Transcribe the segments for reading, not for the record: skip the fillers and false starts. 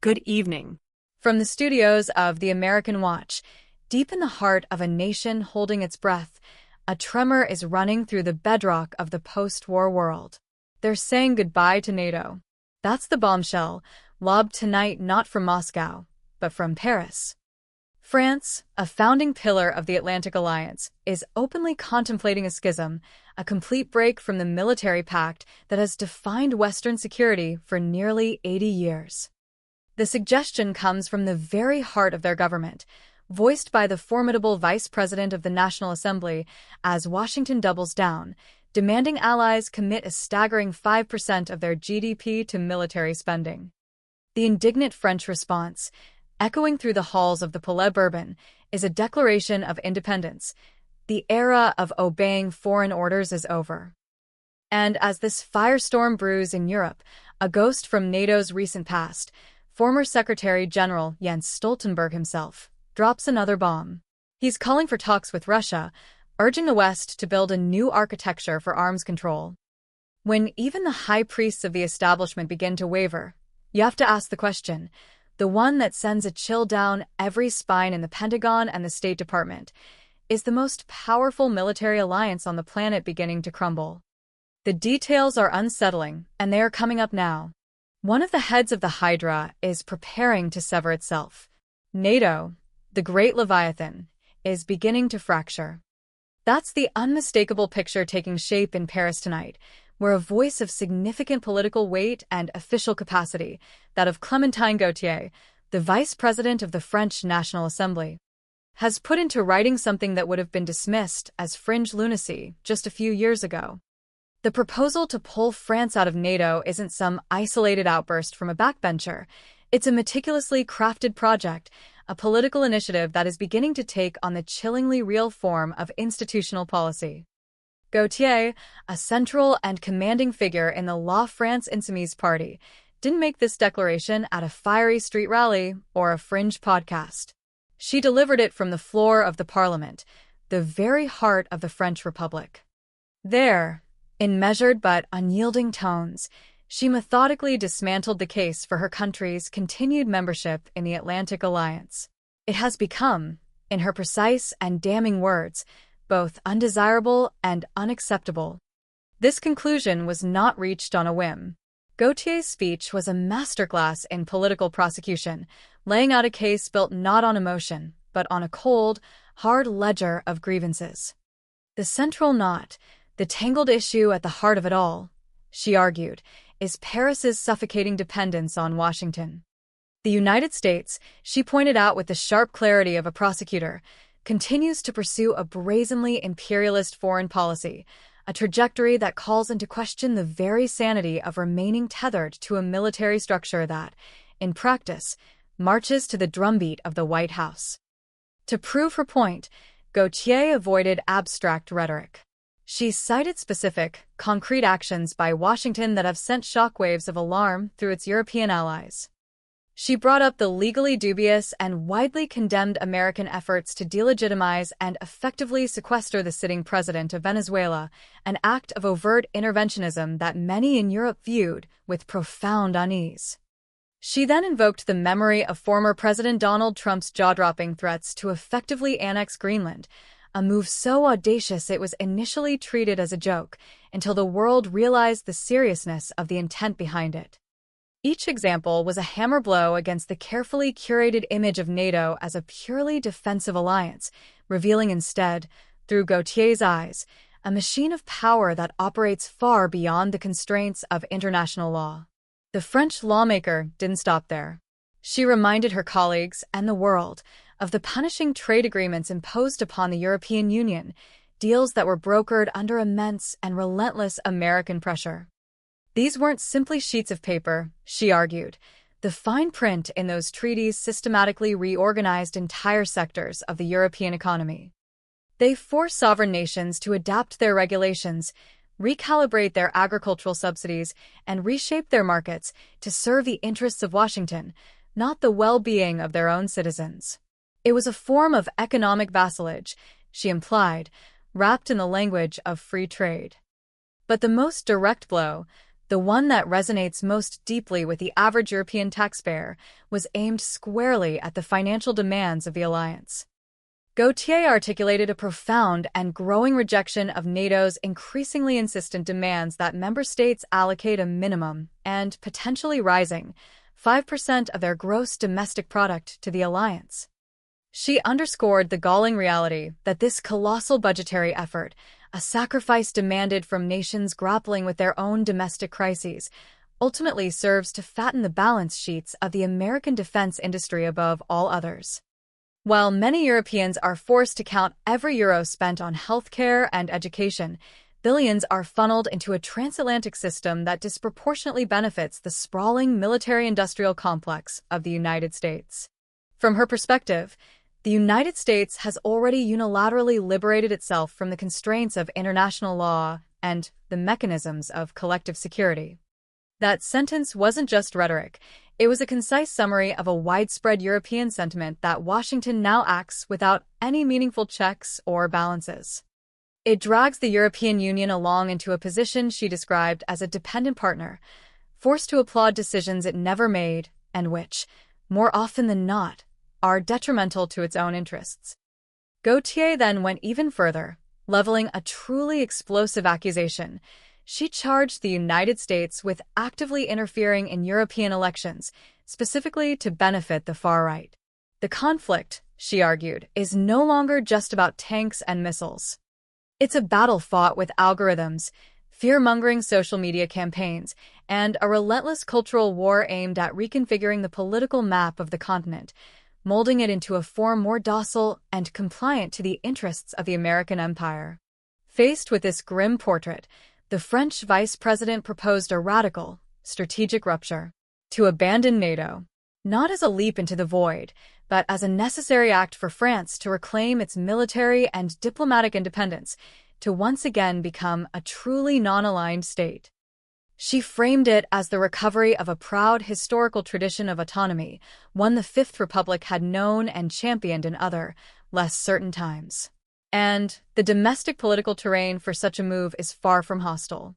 Good evening. From the studios of The American Watch, deep in the heart of a nation holding its breath, a tremor is running through the bedrock of the post-war world. They're saying goodbye to NATO. That's the bombshell, lobbed tonight not from Moscow, but from Paris. France, a founding pillar of the Atlantic Alliance, is openly contemplating a schism, a complete break from the military pact that has defined Western security for nearly 80 years. The suggestion comes from the very heart of their government, voiced by the formidable Vice President of the National Assembly, as Washington doubles down, demanding allies commit a staggering 5% of their GDP to military spending. The indignant French response, echoing through the halls of the Palais Bourbon, is a declaration of independence. The era of obeying foreign orders is over. And as this firestorm brews in Europe, a ghost from NATO's recent past, former Secretary General Jens Stoltenberg himself, drops another bomb. He's calling for talks with Russia, urging the West to build a new architecture for arms control. When even the high priests of the establishment begin to waver, you have to ask the question, the one that sends a chill down every spine in the Pentagon and the State Department, is the most powerful military alliance on the planet beginning to crumble? The details are unsettling, and they are coming up now. One of the heads of the Hydra is preparing to sever itself. NATO, the great Leviathan, is beginning to fracture. That's the unmistakable picture taking shape in Paris tonight, where a voice of significant political weight and official capacity, that of Clémentine Gautier, the Vice President of the French National Assembly, has put into writing something that would have been dismissed as fringe lunacy just a few years ago. The proposal to pull France out of NATO isn't some isolated outburst from a backbencher. It's a meticulously crafted project, a political initiative that is beginning to take on the chillingly real form of institutional policy. Gautier, a central and commanding figure in the La France Insoumise party, didn't make this declaration at a fiery street rally or a fringe podcast. She delivered it from the floor of the Parliament, the very heart of the French Republic. There, in measured but unyielding tones, she methodically dismantled the case for her country's continued membership in the Atlantic Alliance. It has become, in her precise and damning words, both undesirable and unacceptable. This conclusion was not reached on a whim. Gautier's speech was a masterclass in political prosecution, laying out a case built not on emotion, but on a cold, hard ledger of grievances. The central knot, the tangled issue at the heart of it all, she argued, is Paris's suffocating dependence on Washington. The United States, she pointed out with the sharp clarity of a prosecutor, continues to pursue a brazenly imperialist foreign policy, a trajectory that calls into question the very sanity of remaining tethered to a military structure that, in practice, marches to the drumbeat of the White House. To prove her point, Gautier avoided abstract rhetoric. She cited specific, concrete actions by Washington that have sent shockwaves of alarm through its European allies. She brought up the legally dubious and widely condemned American efforts to delegitimize and effectively sequester the sitting president of Venezuela, an act of overt interventionism that many in Europe viewed with profound unease. She then invoked the memory of former President Donald Trump's jaw-dropping threats to effectively annex Greenland, a move so audacious it was initially treated as a joke, until the world realized the seriousness of the intent behind it. Each example was a hammer blow against the carefully curated image of NATO as a purely defensive alliance, revealing instead, through Gautier's eyes, a machine of power that operates far beyond the constraints of international law. The French lawmaker didn't stop there. She reminded her colleagues and the world of the punishing trade agreements imposed upon the European Union, deals that were brokered under immense and relentless American pressure. These weren't simply sheets of paper, she argued. The fine print in those treaties systematically reorganized entire sectors of the European economy. They forced sovereign nations to adapt their regulations, recalibrate their agricultural subsidies, and reshape their markets to serve the interests of Washington, not the well-being of their own citizens. It was a form of economic vassalage, she implied, wrapped in the language of free trade. But the most direct blow, the one that resonates most deeply with the average European taxpayer, was aimed squarely at the financial demands of the alliance. Gautier articulated a profound and growing rejection of NATO's increasingly insistent demands that member states allocate a minimum, and potentially rising, 5% of their gross domestic product to the alliance. She underscored the galling reality that this colossal budgetary effort, a sacrifice demanded from nations grappling with their own domestic crises, ultimately serves to fatten the balance sheets of the American defense industry above all others. While many Europeans are forced to count every euro spent on healthcare and education, billions are funneled into a transatlantic system that disproportionately benefits the sprawling military-industrial complex of the United States. From her perspective, the United States has already unilaterally liberated itself from the constraints of international law and the mechanisms of collective security. That sentence wasn't just rhetoric. It was a concise summary of a widespread European sentiment that Washington now acts without any meaningful checks or balances. It drags the European Union along into a position she described as a dependent partner, forced to applaud decisions it never made and which, more often than not, are detrimental to its own interests. Gautier then went even further, leveling a truly explosive accusation. She charged the United States with actively interfering in European elections, specifically to benefit the far right. The conflict, she argued, is no longer just about tanks and missiles. It's a battle fought with algorithms, fear-mongering social media campaigns, and a relentless cultural war aimed at reconfiguring the political map of the continent, molding it into a form more docile and compliant to the interests of the American empire. Faced with this grim portrait, the French vice president proposed a radical, strategic rupture, to abandon NATO, not as a leap into the void, but as a necessary act for France to reclaim its military and diplomatic independence, to once again become a truly non-aligned state. She framed it as the recovery of a proud historical tradition of autonomy, one the Fifth Republic had known and championed in other, less certain times. And the domestic political terrain for such a move is far from hostile.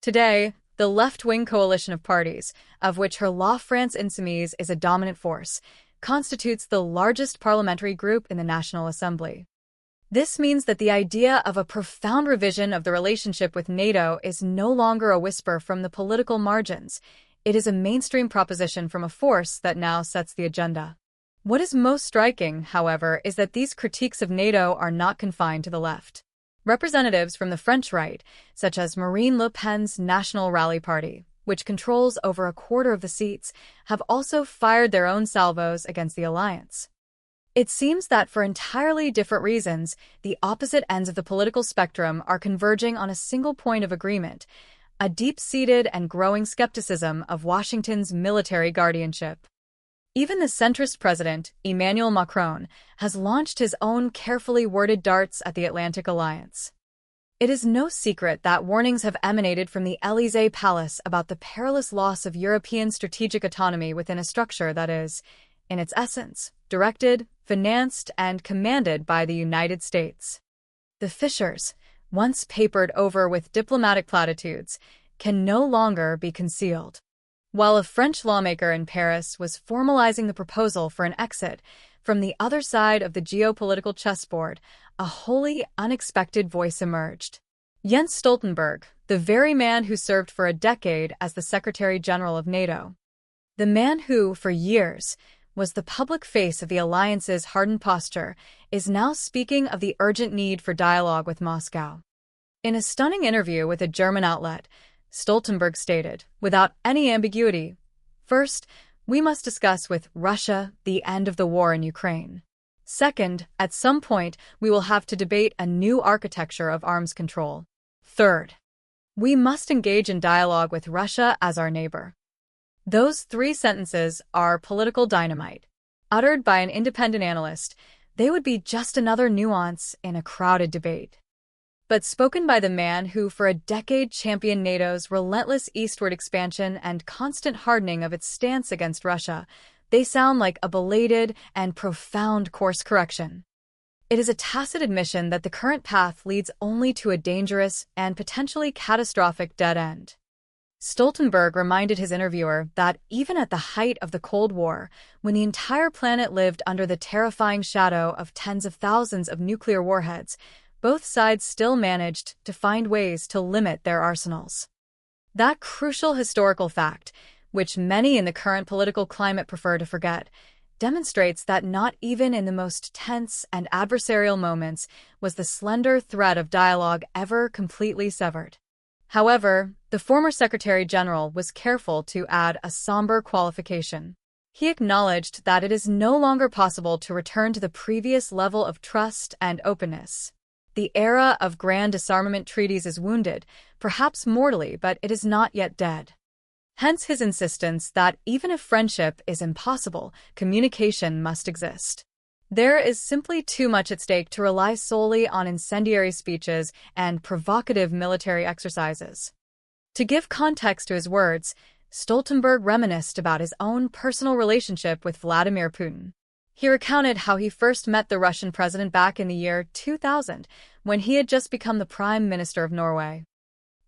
Today, the left-wing coalition of parties, of which her La France Insoumise is a dominant force, constitutes the largest parliamentary group in the National Assembly. This means that the idea of a profound revision of the relationship with NATO is no longer a whisper from the political margins. It is a mainstream proposition from a force that now sets the agenda. What is most striking, however, is that these critiques of NATO are not confined to the left. Representatives from the French right, such as Marine Le Pen's National Rally Party, which controls over a quarter of the seats, have also fired their own salvos against the alliance. It seems that for entirely different reasons, the opposite ends of the political spectrum are converging on a single point of agreement: a deep-seated and growing skepticism of Washington's military guardianship. Even the centrist president, Emmanuel Macron, has launched his own carefully worded darts at the Atlantic Alliance. It is no secret that warnings have emanated from the Élysée Palace about the perilous loss of European strategic autonomy within a structure that is, in its essence, directed, financed, and commanded by the United States. The fissures, once papered over with diplomatic platitudes, can no longer be concealed. While a French lawmaker in Paris was formalizing the proposal for an exit, from the other side of the geopolitical chessboard, a wholly unexpected voice emerged. Jens Stoltenberg, the very man who served for a decade as the Secretary General of NATO. The man who, for years, was the public face of the alliance's hardened posture, is now speaking of the urgent need for dialogue with Moscow. In a stunning interview with a German outlet, Stoltenberg stated, without any ambiguity, "First, we must discuss with Russia the end of the war in Ukraine. Second, at some point, we will have to debate a new architecture of arms control. Third, we must engage in dialogue with Russia as our neighbor." Those 3 sentences are political dynamite. Uttered by an independent analyst, they would be just another nuance in a crowded debate. But spoken by the man who for a decade championed NATO's relentless eastward expansion and constant hardening of its stance against Russia, they sound like a belated and profound course correction. It is a tacit admission that the current path leads only to a dangerous and potentially catastrophic dead end. Stoltenberg reminded his interviewer that even at the height of the Cold War, when the entire planet lived under the terrifying shadow of tens of thousands of nuclear warheads, both sides still managed to find ways to limit their arsenals. That crucial historical fact, which many in the current political climate prefer to forget, demonstrates that not even in the most tense and adversarial moments was the slender thread of dialogue ever completely severed. However, the former Secretary General was careful to add a somber qualification. He acknowledged that it is no longer possible to return to the previous level of trust and openness. The era of grand disarmament treaties is wounded, perhaps mortally, but it is not yet dead. Hence his insistence that even if friendship is impossible, communication must exist. There is simply too much at stake to rely solely on incendiary speeches and provocative military exercises. To give context to his words, Stoltenberg reminisced about his own personal relationship with Vladimir Putin. He recounted how he first met the Russian president back in the year 2000, when he had just become the Prime Minister of Norway.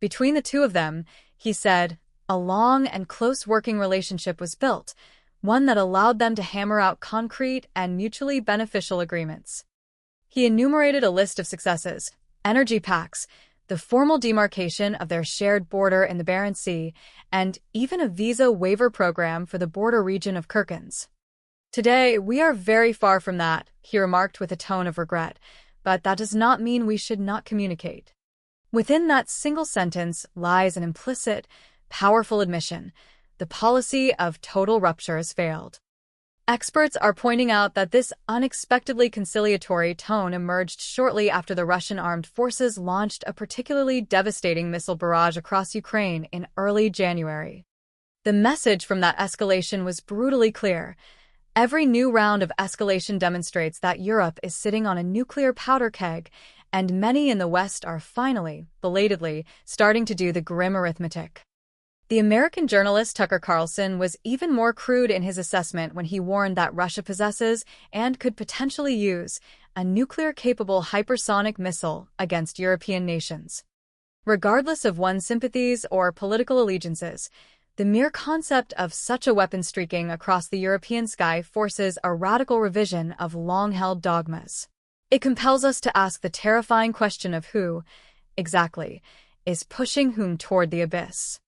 Between the two of them, he said, a long and close working relationship was built, one that allowed them to hammer out concrete and mutually beneficial agreements. He enumerated a list of successes: energy pacts, the formal demarcation of their shared border in the Barents Sea, and even a visa waiver program for the border region of Kirkens. Today, we are very far from that, he remarked with a tone of regret, but that does not mean we should not communicate. Within that single sentence lies an implicit, powerful admission: the policy of total rupture has failed. Experts are pointing out that this unexpectedly conciliatory tone emerged shortly after the Russian armed forces launched a particularly devastating missile barrage across Ukraine in early January. The message from that escalation was brutally clear. Every new round of escalation demonstrates that Europe is sitting on a nuclear powder keg, and many in the West are finally, belatedly, starting to do the grim arithmetic. The American journalist Tucker Carlson was even more crude in his assessment when he warned that Russia possesses, and could potentially use, a nuclear-capable hypersonic missile against European nations. Regardless of one's sympathies or political allegiances, the mere concept of such a weapon streaking across the European sky forces a radical revision of long-held dogmas. It compels us to ask the terrifying question of who, exactly, is pushing whom toward the abyss.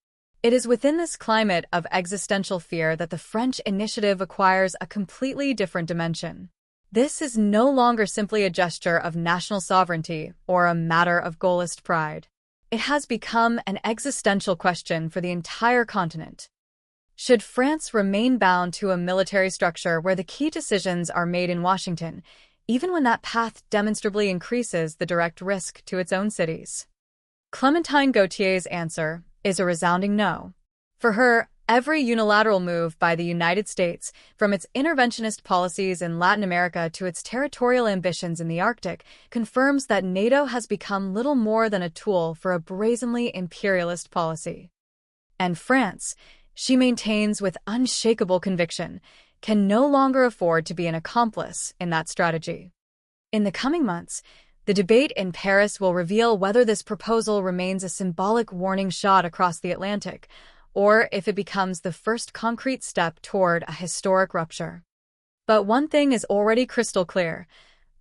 It is within this climate of existential fear that the French initiative acquires a completely different dimension. This is no longer simply a gesture of national sovereignty or a matter of Gaullist pride. It has become an existential question for the entire continent. Should France remain bound to a military structure where the key decisions are made in Washington, even when that path demonstrably increases the direct risk to its own cities? Clémentine Gautier's answer is a resounding no. For her, every unilateral move by the United States, from its interventionist policies in Latin America to its territorial ambitions in the Arctic, confirms that NATO has become little more than a tool for a brazenly imperialist policy. And France, she maintains with unshakable conviction, can no longer afford to be an accomplice in that strategy. In the coming months, the debate in Paris will reveal whether this proposal remains a symbolic warning shot across the Atlantic, or if it becomes the first concrete step toward a historic rupture. But one thing is already crystal clear: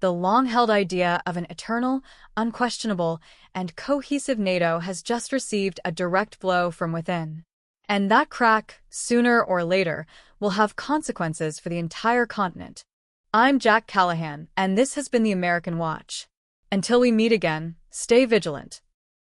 the long-held idea of an eternal, unquestionable, and cohesive NATO has just received a direct blow from within. And that crack, sooner or later, will have consequences for the entire continent. I'm Jack Callahan, and this has been the American Watch. Until we meet again, stay vigilant.